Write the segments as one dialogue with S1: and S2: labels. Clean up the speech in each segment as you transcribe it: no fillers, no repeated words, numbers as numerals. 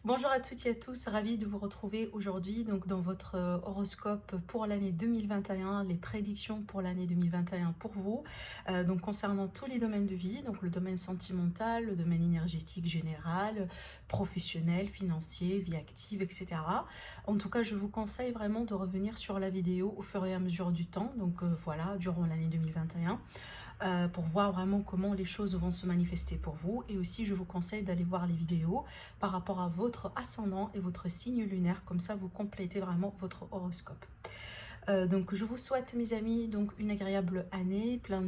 S1: Bonjour à toutes et à tous, ravie de vous retrouver aujourd'hui donc dans votre horoscope pour l'année 2021, les prédictions pour l'année 2021 pour vous, donc concernant tous les domaines de vie, donc le domaine sentimental, le domaine énergétique général, professionnel, financier, vie active, etc. En tout cas, je vous conseille vraiment de revenir sur la vidéo au fur et à mesure du temps, donc voilà, durant l'année 2021. Pour voir vraiment comment les choses vont se manifester pour vous. Et aussi, je vous conseille d'aller voir les vidéos par rapport à votre ascendant et votre signe lunaire. Comme ça, vous complétez vraiment votre horoscope. Donc, je vous souhaite, mes amis, donc une agréable année, plein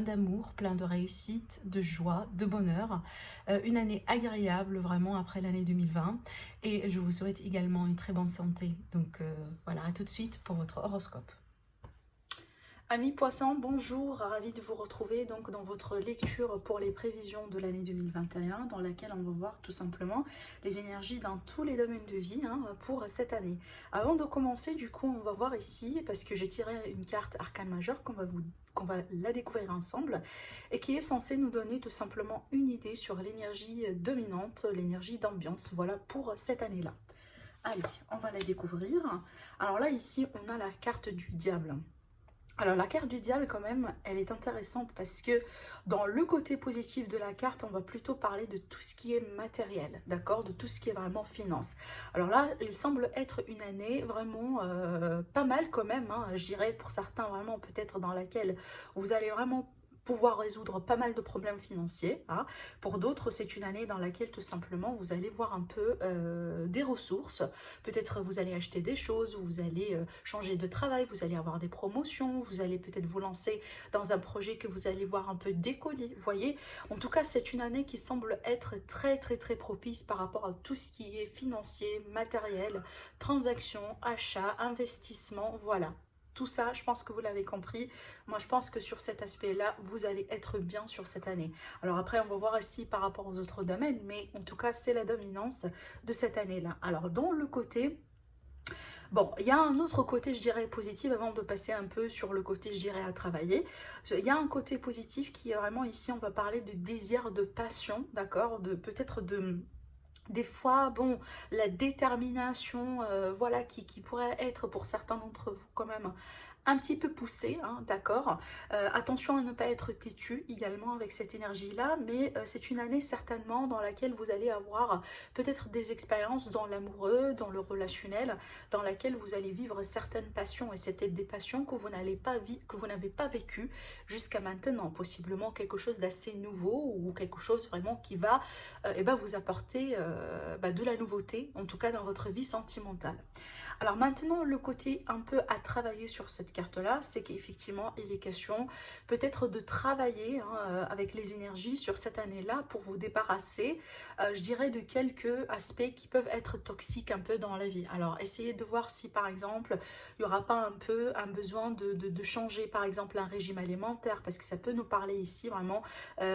S1: d'amour, plein de réussite, de joie, de bonheur. Une année agréable, vraiment, après l'année 2020. Et je vous souhaite également une très bonne santé. Donc, voilà, à tout de suite pour votre horoscope. Amis poissons, bonjour, ravi de vous retrouver donc dans votre lecture pour les prévisions de l'année 2021 dans laquelle on va voir tout simplement les énergies dans tous les domaines de vie pour cette année. Avant de commencer, du coup, on va voir ici, parce que j'ai tiré une carte arcane majeure qu'on va la découvrir ensemble et qui est censée nous donner tout simplement une idée sur l'énergie dominante, l'énergie d'ambiance, voilà pour cette année-là. Allez, on va la découvrir. Alors là, ici, on a la carte du diable. Alors la carte du diable quand même, elle est intéressante parce que dans le côté positif de la carte, on va plutôt parler de tout ce qui est matériel, d'accord? De tout ce qui est vraiment finance. Alors là, il semble être une année vraiment pas mal quand même, hein, je dirais pour certains vraiment peut-être dans laquelle vous allez vraiment pouvoir résoudre pas mal de problèmes financiers. Pour d'autres, c'est une année dans laquelle tout simplement vous allez voir un peu des ressources. Peut-être vous allez acheter des choses, vous allez changer de travail, vous allez avoir des promotions, vous allez peut-être vous lancer dans un projet que vous allez voir un peu décoller. Vous voyez, en tout cas, c'est une année qui semble être très propice par rapport à tout ce qui est financier, matériel, transactions, achats, investissements, voilà. Tout ça, je pense que vous l'avez compris. Moi, je pense que sur cet aspect-là, vous allez être bien sur cette année. Alors après, on va voir aussi par rapport aux autres domaines, mais en tout cas, c'est la dominance de cette année-là. Alors, dans le côté... Bon, il y a un autre côté, je dirais, positif, avant de passer un peu sur le côté, je dirais, à travailler. Il y a un côté positif qui est vraiment ici, on va parler de désir, de passion, d'accord, de peut-être de... Des fois, bon, la détermination, voilà, qui pourrait être pour certains d'entre vous quand même un petit peu poussée, hein, d'accord. Attention à ne pas être têtu également avec cette énergie-là, mais c'est une année certainement dans laquelle vous allez avoir peut-être des expériences dans l'amoureux, dans le relationnel, dans laquelle vous allez vivre certaines passions, et c'était des passions que vous n'avez pas vécues jusqu'à maintenant, possiblement quelque chose d'assez nouveau ou quelque chose vraiment qui va vous apporter de la nouveauté, en tout cas dans votre vie sentimentale. Alors maintenant, le côté un peu à travailler sur cette carte-là, c'est qu'effectivement, il est question peut-être de travailler avec les énergies sur cette année-là pour vous débarrasser, je dirais, de quelques aspects qui peuvent être toxiques un peu dans la vie. Alors, essayez de voir si, par exemple, il n'y aura pas un peu un besoin de changer, par exemple, un régime alimentaire, parce que ça peut nous parler ici vraiment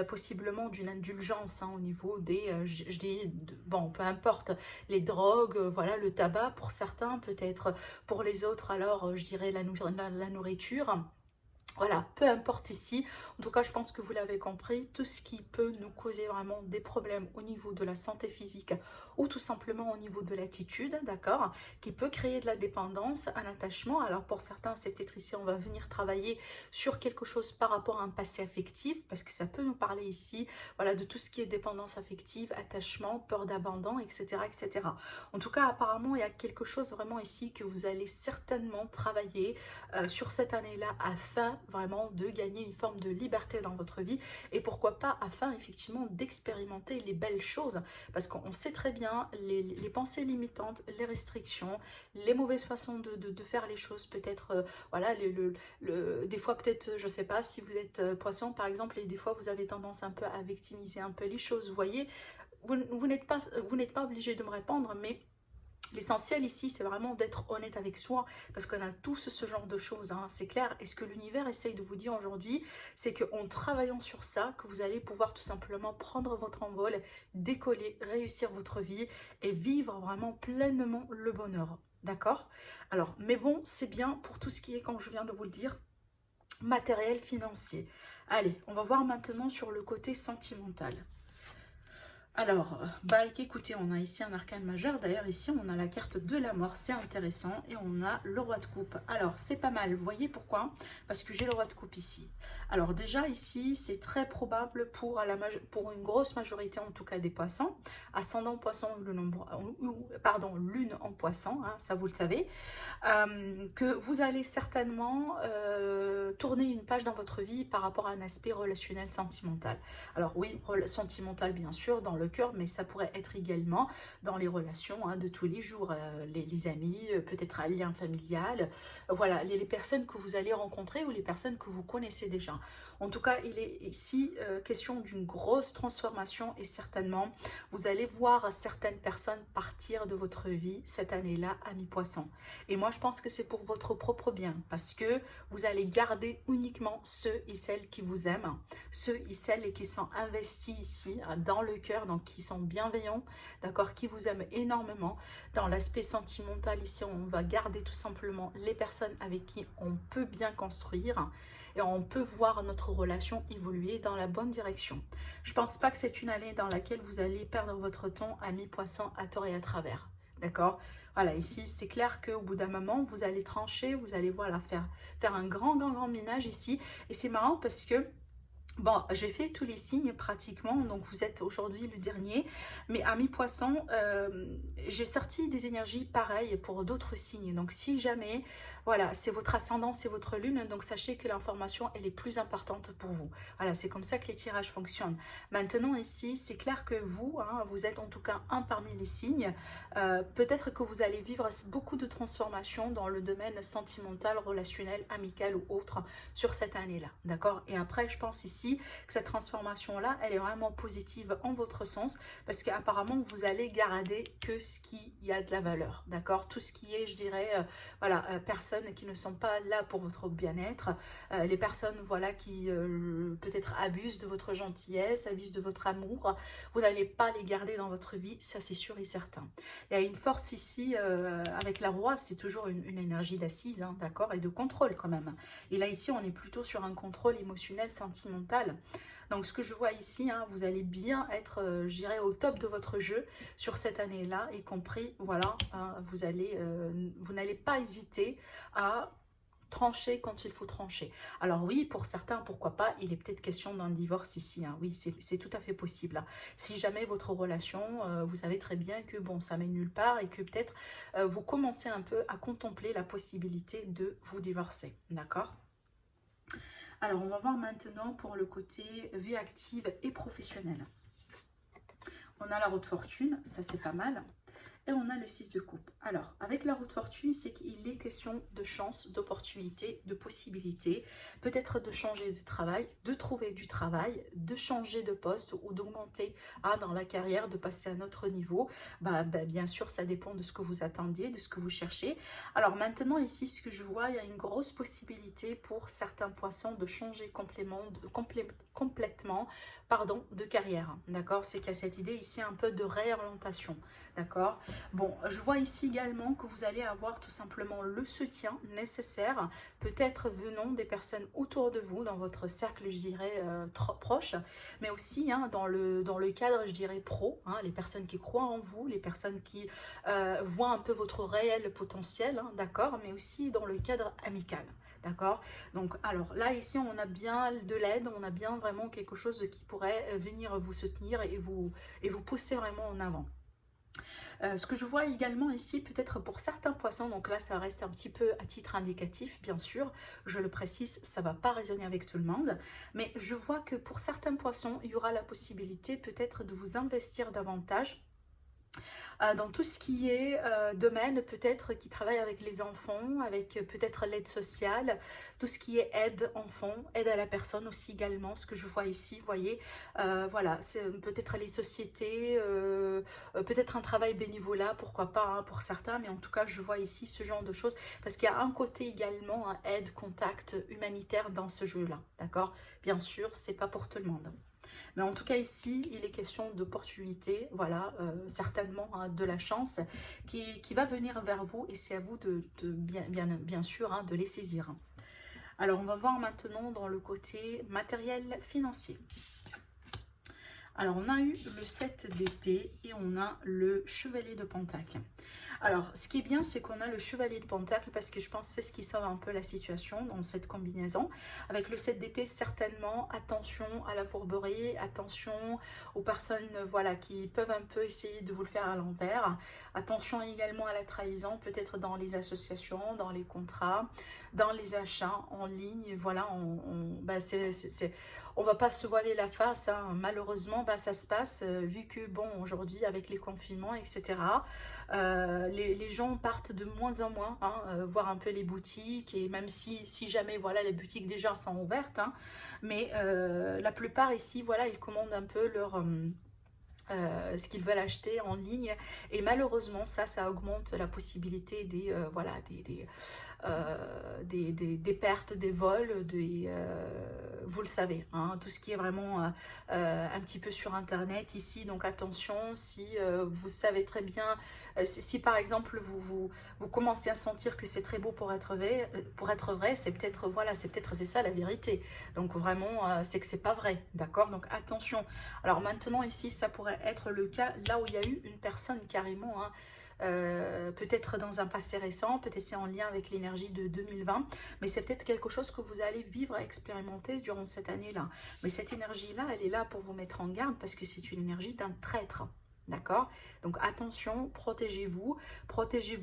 S1: possiblement d'une indulgence au niveau des, je dis, bon, peu importe, les drogues, voilà, le tabac pour certains, peut-être pour les autres, alors je dirais la nourriture. Voilà, peu importe ici, en tout cas je pense que vous l'avez compris, tout ce qui peut nous causer vraiment des problèmes au niveau de la santé physique ou tout simplement au niveau de l'attitude, d'accord, qui peut créer de la dépendance, un attachement. Alors pour certains, c'est peut-être ici, on va venir travailler sur quelque chose par rapport à un passé affectif, parce que ça peut nous parler ici, voilà, de tout ce qui est dépendance affective, attachement, peur d'abandon, etc., etc. En tout cas, apparemment, il y a quelque chose vraiment ici que vous allez certainement travailler sur cette année-là afin vraiment de gagner une forme de liberté dans votre vie, et pourquoi pas afin effectivement d'expérimenter les belles choses, parce qu'on sait très bien les pensées limitantes, les restrictions, les mauvaises façons de faire les choses, peut-être voilà, des fois peut-être, je sais pas, si vous êtes poisson par exemple, et des fois vous avez tendance un peu à victimiser un peu les choses, vous voyez, vous n'êtes pas obligé de me répondre, mais l'essentiel ici, c'est vraiment d'être honnête avec soi, parce qu'on a tous ce genre de choses, c'est clair. Et ce que l'univers essaye de vous dire aujourd'hui, c'est qu'en travaillant sur ça, que vous allez pouvoir tout simplement prendre votre envol, décoller, réussir votre vie et vivre vraiment pleinement le bonheur. D'accord? Alors, mais bon, c'est bien pour tout ce qui est, comme je viens de vous le dire, matériel, financier. Allez, on va voir maintenant sur le côté sentimental. Alors, écoutez, on a ici un arcane majeur. D'ailleurs, ici, on a la carte de la mort. C'est intéressant. Et on a le roi de coupe. Alors, c'est pas mal. Vous voyez pourquoi? Parce que j'ai le roi de coupe ici. Alors, déjà, ici, c'est très probable pour une grosse majorité, en tout cas, des poissons. Ascendant poisson, pardon, lune en poisson. Hein, ça, vous le savez. Que vous allez certainement tourner une page dans votre vie par rapport à un aspect relationnel sentimental. Alors oui, sentimental bien sûr dans le cœur, mais ça pourrait être également dans les relations hein, de tous les jours, les amis, peut-être un lien familial, voilà, les personnes que vous allez rencontrer ou les personnes que vous connaissez déjà. En tout cas, il est ici question d'une grosse transformation et certainement, vous allez voir certaines personnes partir de votre vie cette année-là à mi-poisson. Et moi, je pense que c'est pour votre propre bien parce que vous allez garder uniquement ceux et celles qui vous aiment, ceux et celles qui sont investis ici dans le cœur, donc qui sont bienveillants, d'accord, qui vous aiment énormément. Dans l'aspect sentimental ici, on va garder tout simplement les personnes avec qui on peut bien construire et on peut voir notre relation évoluer dans la bonne direction. Je ne pense pas que c'est une année dans laquelle vous allez perdre votre temps à mi-poisson à tort et à travers. D'accord? Voilà, ici, c'est clair qu'au bout d'un moment, vous allez trancher, vous allez voilà, faire un grand ménage ici. Et c'est marrant parce que bon, j'ai fait tous les signes pratiquement, donc vous êtes aujourd'hui le dernier, mais à mi-poisson, j'ai sorti des énergies pareilles pour d'autres signes. Donc si jamais, voilà, c'est votre ascendant, c'est votre lune, donc sachez que l'information, elle est plus importante pour vous. Voilà, c'est comme ça que les tirages fonctionnent. Maintenant ici, c'est clair que vous, hein, vous êtes en tout cas un parmi les signes. Peut-être que vous allez vivre beaucoup de transformations dans le domaine sentimental, relationnel, amical ou autre sur cette année-là, d'accord? Et après, je pense ici que cette transformation-là, elle est vraiment positive en votre sens parce qu'apparemment, vous allez garder que ce qui a de la valeur, d'accord? Tout ce qui est, je dirais, voilà, personnes qui ne sont pas là pour votre bien-être, les personnes, voilà, qui peut-être abusent de votre gentillesse, abusent de votre amour, vous n'allez pas les garder dans votre vie, ça c'est sûr et certain. Il y a une force ici, avec la roi, c'est toujours une énergie d'assise, hein, d'accord, et de contrôle quand même. Et là, ici, on est plutôt sur un contrôle émotionnel, sentimental. Donc, ce que je vois ici, hein, vous allez bien être, je dirais, au top de votre jeu sur cette année-là, y compris, voilà, hein, vous n'allez pas hésiter à trancher quand il faut trancher. Alors oui, pour certains, pourquoi pas, il est peut-être question d'un divorce ici. Hein. Oui, c'est tout à fait possible. Hein. Si jamais votre relation, vous savez très bien que bon, ça mène nulle part et que peut-être vous commencez un peu à contempler la possibilité de vous divorcer. D'accord ? Alors, on va voir maintenant pour le côté vie active et professionnelle. On a la roue de fortune, ça c'est pas mal. Et on a le 6 de coupe. Alors, avec la roue de fortune, c'est qu'il est question de chance, d'opportunité, de possibilité, peut-être de changer de travail, de trouver du travail, de changer de poste ou d'augmenter dans la carrière, de passer à un autre niveau. Bien sûr, ça dépend de ce que vous attendiez, de ce que vous cherchez. Alors maintenant, ici, ce que je vois, il y a une grosse possibilité pour certains poissons de changer complètement de carrière. D'accord? C'est qu'il y a cette idée ici un peu de réorientation. D'accord? Bon, je vois ici également que vous allez avoir tout simplement le soutien nécessaire, peut-être venant des personnes autour de vous, dans votre cercle, je dirais, proche, mais aussi hein, dans le cadre, je dirais, pro, hein, les personnes qui croient en vous, les personnes qui voient un peu votre réel potentiel, hein, d'accord, mais aussi dans le cadre amical. D'accord? Donc, alors là, ici, on a bien de l'aide, on a bien vraiment quelque chose qui pourrait venir vous soutenir et vous pousser vraiment en avant. Ce que je vois également ici, peut-être pour certains poissons, donc là ça reste un petit peu à titre indicatif, bien sûr, je le précise, ça ne va pas résonner avec tout le monde, mais je vois que pour certains poissons, il y aura la possibilité peut-être de vous investir davantage dans tout ce qui est domaine peut-être qui travaille avec les enfants, avec peut-être l'aide sociale, tout ce qui est aide enfant, aide à la personne aussi également, ce que je vois ici, vous voyez, voilà, c'est peut-être les sociétés, peut-être un travail bénévolat, pourquoi pas hein, pour certains, mais en tout cas je vois ici ce genre de choses, parce qu'il y a un côté également, hein, aide, contact humanitaire dans ce jeu-là, d'accord? Bien sûr, c'est pas pour tout le monde. Mais en tout cas ici, il est question d'opportunité, voilà, certainement hein, de la chance qui va venir vers vous et c'est à vous de bien sûr hein, de les saisir. Alors on va voir maintenant dans le côté matériel financier. Alors, on a eu le 7 d'épée et on a le chevalier de pentacle. Alors, ce qui est bien, c'est qu'on a le chevalier de pentacle parce que je pense que c'est ce qui sauve un peu la situation dans cette combinaison. Avec le 7 d'épée, certainement, attention à la fourberie, attention aux personnes voilà, qui peuvent un peu essayer de vous le faire à l'envers. Attention également à la trahison, peut-être dans les associations, dans les contrats, dans les achats en ligne. Voilà, on va pas se voiler la face, hein. Malheureusement, ça se passe, vu que, bon, aujourd'hui, avec les confinements, etc., les gens partent de moins en moins, hein, voir un peu les boutiques, et même si jamais, voilà, les boutiques déjà sont ouvertes, hein, mais la plupart ici, voilà, ils commandent un peu ce qu'ils veulent acheter en ligne, et malheureusement ça augmente la possibilité voilà, des pertes, des vols, vous le savez, hein, tout ce qui est vraiment un petit peu sur internet ici. Donc attention, si vous savez très bien, si par exemple vous commencez à sentir que c'est très beau pour être vrai, c'est peut-être, voilà, c'est ça la vérité. Donc vraiment, c'est que c'est pas vrai, d'accord? Donc attention. Alors maintenant ici, ça pourrait être le cas là où il y a eu une personne carrément, hein, peut-être dans un passé récent, peut-être c'est en lien avec l'énergie de 2020, mais c'est peut-être quelque chose que vous allez vivre, expérimenter durant cette année-là. Mais cette énergie-là, elle est là pour vous mettre en garde parce que c'est une énergie d'un traître. D'accord? Donc attention, protégez-vous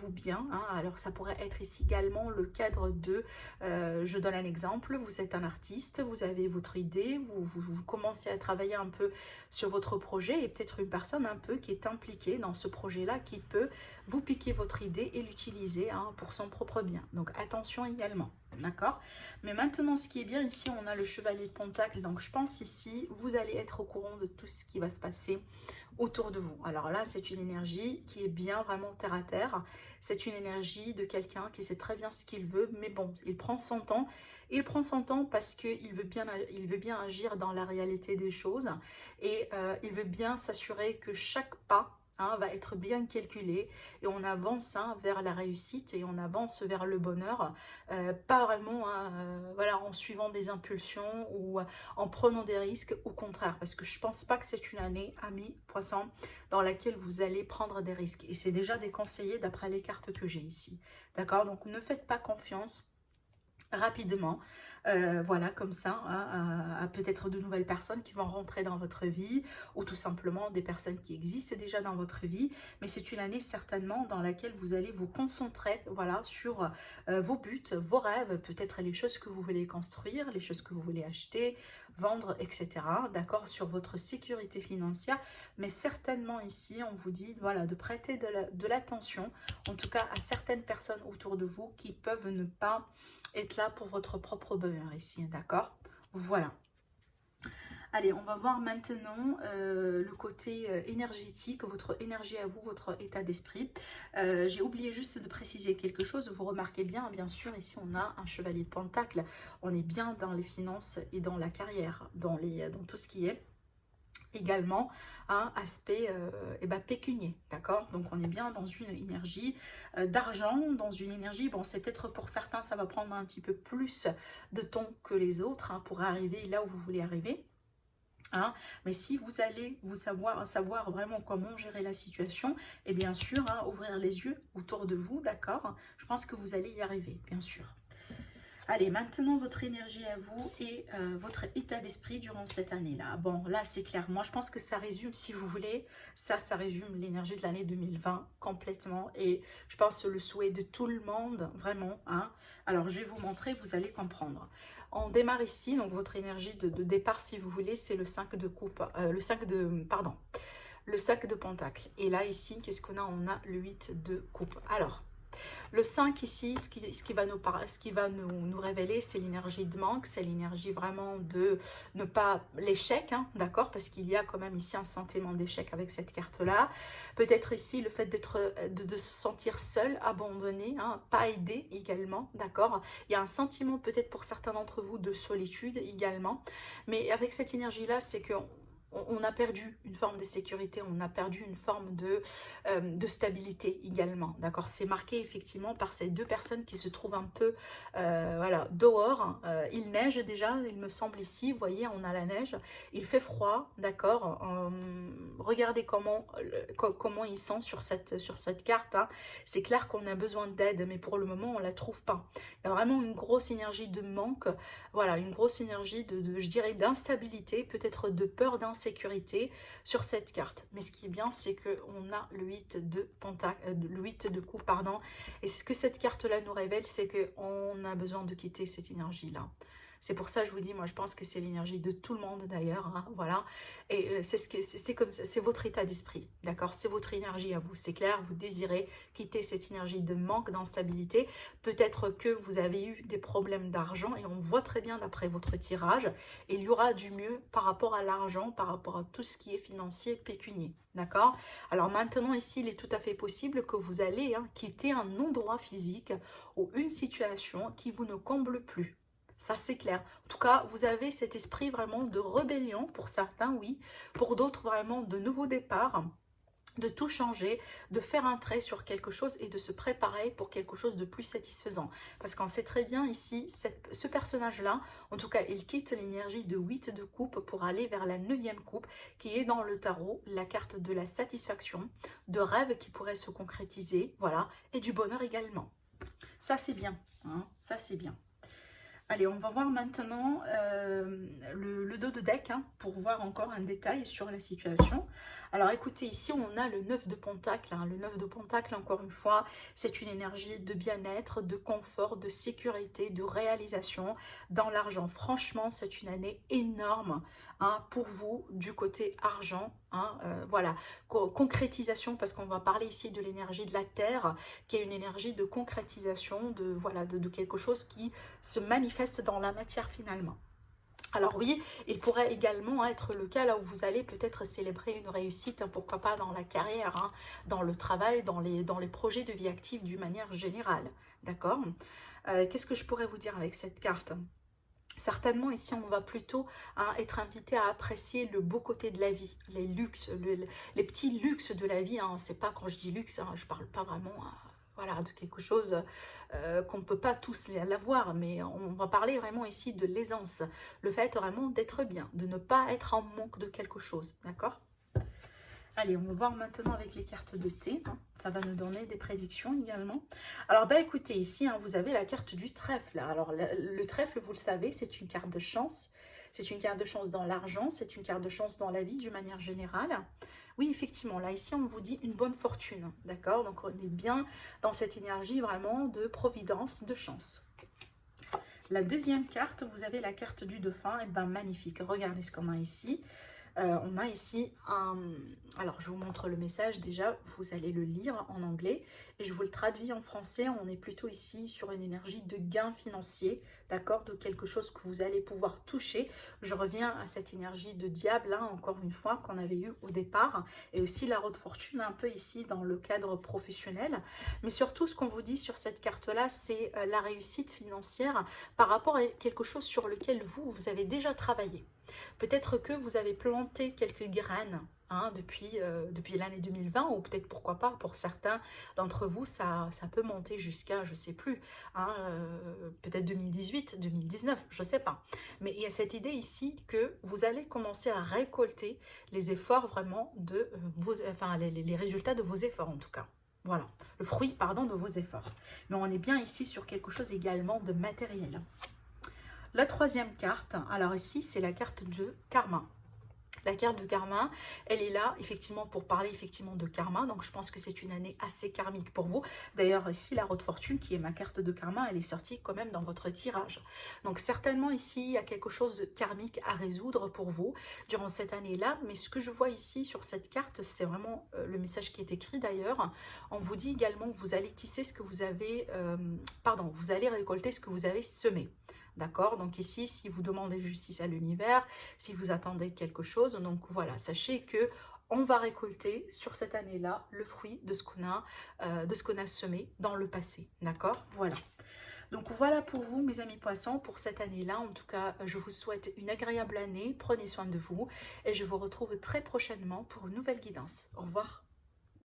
S1: bien, hein. Alors ça pourrait être ici également le cadre de, je donne un exemple, vous êtes un artiste, vous avez votre idée, vous commencez à travailler un peu sur votre projet, et peut-être une personne un peu qui est impliquée dans ce projet-là qui peut vous piquer votre idée et l'utiliser, hein, pour son propre bien. Donc attention également. D'accord? Mais maintenant, ce qui est bien ici, on a le chevalier de pentacle. Donc je pense ici, vous allez être au courant de tout ce qui va se passer autour de vous. Alors là, c'est une énergie qui est bien vraiment terre à terre. C'est une énergie de quelqu'un qui sait très bien ce qu'il veut, mais bon, il prend son temps. Il prend son temps parce qu'il veut bien agir dans la réalité des choses, et il veut bien s'assurer que chaque pas, hein, va être bien calculé, et on avance, hein, vers la réussite, et on avance vers le bonheur, pas vraiment, hein, voilà, en suivant des impulsions ou en prenant des risques, au contraire, parce que je pense pas que c'est une année, amis poissons, dans laquelle vous allez prendre des risques, et c'est déjà déconseillé d'après les cartes que j'ai ici, d'accord? Donc ne faites pas confiance rapidement, voilà, comme ça, hein, à peut-être de nouvelles personnes qui vont rentrer dans votre vie, ou tout simplement des personnes qui existent déjà dans votre vie. Mais c'est une année certainement dans laquelle vous allez vous concentrer, voilà, sur vos buts, vos rêves, peut-être les choses que vous voulez construire, les choses que vous voulez acheter, vendre, etc. D'accord, sur votre sécurité financière. Mais certainement ici, on vous dit, voilà, de prêter de l'attention, en tout cas à certaines personnes autour de vous qui peuvent ne pas être là pour votre propre bonheur ici, d'accord? Voilà. Allez, on va voir maintenant le côté énergétique, votre énergie à vous, votre état d'esprit. J'ai oublié juste de préciser quelque chose. Vous remarquez bien, bien sûr, ici on a un chevalier de pentacle. On est bien dans les finances et dans la carrière, dans tout ce qui est également un aspect pécunier, d'accord? Donc on est bien dans une énergie d'argent, dans une énergie, bon, c'est peut-être pour certains ça va prendre un petit peu plus de temps que les autres, hein, pour arriver là où vous voulez arriver, hein. Mais si vous allez savoir vraiment comment gérer la situation, et bien sûr, hein, ouvrir les yeux autour de vous, d'accord? Je pense que vous allez y arriver, bien sûr. Allez, maintenant votre énergie à vous et votre état d'esprit durant cette année-là. Bon, là c'est clair. Moi je pense que ça résume, si vous voulez, ça résume l'énergie de l'année 2020 complètement. Et je pense le souhait de tout le monde, vraiment, hein. Alors je vais vous montrer, vous allez comprendre. On démarre ici, donc votre énergie de départ, si vous voulez, c'est le 5 de coupe, le 5 de pentacle. Et là ici, qu'est-ce qu'on a? On a le 8 de coupe. Alors, le 5 ici, ce qui va nous révéler, c'est l'énergie de manque, c'est l'énergie vraiment de ne pas l'échec, hein, d'accord? Parce qu'il y a quand même ici un sentiment d'échec avec cette carte-là. Peut-être ici le fait de se sentir seul, abandonné, hein, pas aidé également, d'accord? Il y a un sentiment peut-être pour certains d'entre vous de solitude également. Mais avec cette énergie-là, c'est que on a perdu une forme de sécurité, on a perdu une forme de stabilité également, d'accord? C'est marqué effectivement par ces deux personnes qui se trouvent un peu, voilà, dehors. Il neige déjà, il me semble ici, vous voyez, on a la neige, il fait froid, d'accord? Regardez comment ils sont sur cette carte, hein. C'est clair qu'on a besoin d'aide, mais pour le moment, on ne la trouve pas. Il y a vraiment une grosse énergie de manque, voilà, une grosse énergie je dirais, d'instabilité, peut-être de peur d'insécurité sur cette carte. Mais ce qui est bien, c'est qu'on a le 8 de pentacle, le 8 de coupe, pardon. Et ce que cette carte-là nous révèle, c'est qu'on a besoin de quitter cette énergie-là. C'est pour ça que je vous dis, moi je pense que c'est l'énergie de tout le monde d'ailleurs, hein, voilà. Et c'est comme ça, c'est votre état d'esprit, d'accord? C'est votre énergie à vous, c'est clair, vous désirez quitter cette énergie de manque, d'instabilité. Peut-être que vous avez eu des problèmes d'argent et on voit très bien d'après votre tirage, et il y aura du mieux par rapport à l'argent, par rapport à tout ce qui est financier, pécunier, d'accord? Alors maintenant ici, il est tout à fait possible que vous allez quitter un endroit physique ou une situation qui vous ne comble plus. Ça, c'est clair. En tout cas, vous avez cet esprit vraiment de rébellion, pour certains, oui. Pour d'autres, vraiment, de nouveaux départs, de tout changer, de faire un trait sur quelque chose et de se préparer pour quelque chose de plus satisfaisant. Parce qu'on sait très bien ici, ce personnage-là, en tout cas, il quitte l'énergie de 8 de coupe pour aller vers la 9e coupe, qui est dans le tarot, la carte de la satisfaction, de rêves qui pourraient se concrétiser, voilà, et du bonheur également. Ça, c'est bien, hein, ça, c'est bien. Allez, on va voir maintenant le dos de deck, hein, pour voir encore un détail sur la situation. Alors écoutez, ici on a le 9 de pentacle, hein. Le 9 de pentacle, encore une fois, c'est une énergie de bien-être, de confort, de sécurité, de réalisation dans l'argent. Franchement, c'est une année énorme, hein, pour vous du côté argent, hein, voilà, concrétisation, parce qu'on va parler ici de l'énergie de la terre, qui est une énergie de concrétisation, voilà, de quelque chose qui se manifeste dans la matière finalement. Alors oui, il pourrait également être le cas là où vous allez peut-être célébrer une réussite, hein, pourquoi pas dans la carrière, hein, dans le travail, dans les projets de vie active d'une manière générale, d'accord? Qu'est-ce que je pourrais vous dire avec cette carte ? Certainement ici on va plutôt, hein, être invité à apprécier le beau côté de la vie, les luxes, les petits luxes de la vie, hein. C'est pas, quand je dis luxe, hein, je parle pas vraiment, voilà, de quelque chose qu'on ne peut pas tous l'avoir, mais on va parler vraiment ici de l'aisance, le fait vraiment d'être bien, de ne pas être en manque de quelque chose, d'accord? Allez, on va voir maintenant avec les cartes de thé, hein. Ça va nous donner des prédictions également. Alors, bah écoutez, ici, hein, vous avez la carte du trèfle. Alors, le trèfle, vous le savez, c'est une carte de chance. C'est une carte de chance dans l'argent, c'est une carte de chance dans la vie d'une manière générale. Oui, effectivement, là, ici, on vous dit une bonne fortune, d'accord? Donc, on est bien dans cette énergie vraiment de providence, de chance. La deuxième carte, vous avez la carte du dauphin. Et ben magnifique, regardez ce qu'on a ici. On a ici un... Alors, je vous montre le message déjà, vous allez le lire en anglais et je vous le traduis en français. On est plutôt ici sur une énergie de gain financier, d'accord, de quelque chose que vous allez pouvoir toucher. Je reviens à cette énergie de diable, hein, encore une fois, qu'on avait eu au départ, et aussi la roue de fortune un peu ici dans le cadre professionnel. Mais surtout, ce qu'on vous dit sur cette carte-là, c'est la réussite financière par rapport à quelque chose sur lequel vous avez déjà travaillé. Peut-être que vous avez planté quelques graines, hein, depuis l'année 2020, ou peut-être, pourquoi pas, pour certains d'entre vous, ça peut monter jusqu'à, je ne sais plus, hein, peut-être 2018, 2019, je ne sais pas. Mais il y a cette idée ici que vous allez commencer à récolter les efforts vraiment de enfin les résultats de vos efforts en tout cas. Voilà, le fruit, pardon, de vos efforts. Mais on est bien ici sur quelque chose également de matériel. La troisième carte, alors ici, c'est la carte de karma. La carte de karma, elle est là effectivement pour parler effectivement de karma, donc je pense que c'est une année assez karmique pour vous. D'ailleurs ici la roue de fortune qui est ma carte de karma, elle est sortie quand même dans votre tirage. Donc certainement ici il y a quelque chose de karmique à résoudre pour vous durant cette année-là, mais ce que je vois ici sur cette carte, c'est vraiment le message qui est écrit d'ailleurs. On vous dit également que vous allez tisser ce que vous avez, vous allez récolter ce que vous avez semé. D'accord? Donc ici, si vous demandez justice à l'univers, si vous attendez quelque chose, donc voilà, sachez que on va récolter sur cette année-là le fruit de ce qu'on a semé dans le passé. D'accord? Voilà. Donc voilà pour vous mes amis poissons pour cette année-là. En tout cas, je vous souhaite une agréable année. Prenez soin de vous et je vous retrouve très prochainement pour une nouvelle guidance. Au revoir.